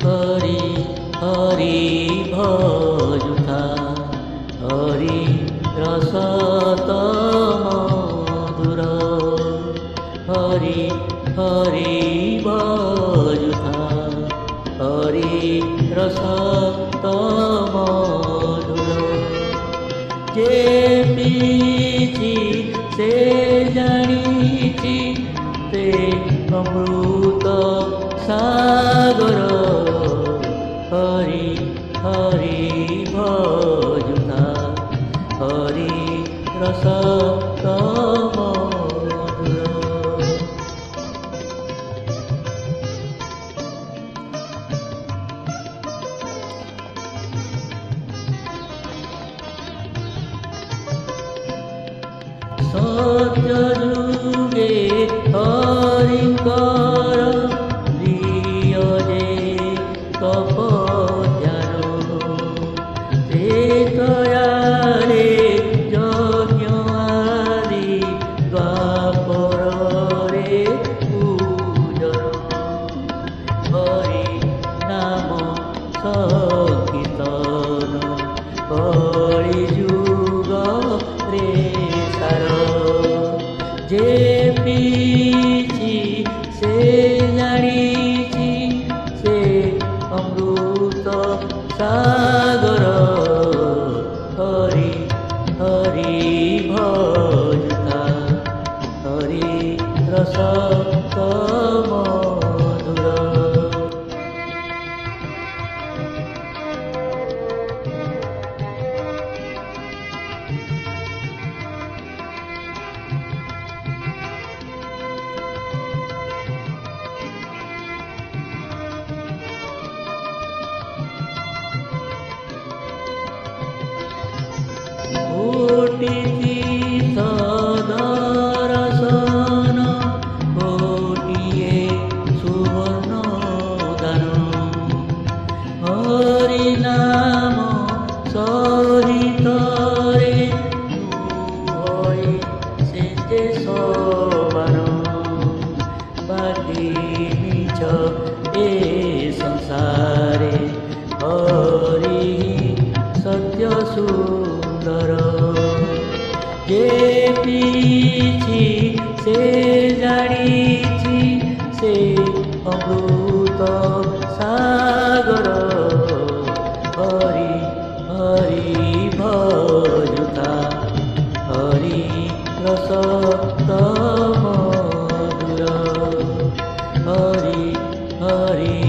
हरि हरि भजुथा हरि रसत मधुर हरि हरि भजुथा हरि रसत मधुर जे पीछि से जानिछि ते अमृत सागर हरि हरि भजुथा हरि रसत मधुर सत्य जुगे हरिकर प्रिय जे तपध्यान त्रेतयारे यज्ञ आदि द्वापरे पूजन हरि नाम संकीर्तन कलि जुग रे सार जे पीछि से जानिछि से अमृत सागर हरि हरि भजुथा हरि रसत मधुर कोटि दर्शन कोटिए सुवर्ण दान हरि नाम सहित रे हरि से समान बाकी मिछ ए संसारे हरि सत्य सुंदर जे पीछि से जानिछि से अमृत सागर हरि हरि भजुथा हरि रसत मधुर हरि हरि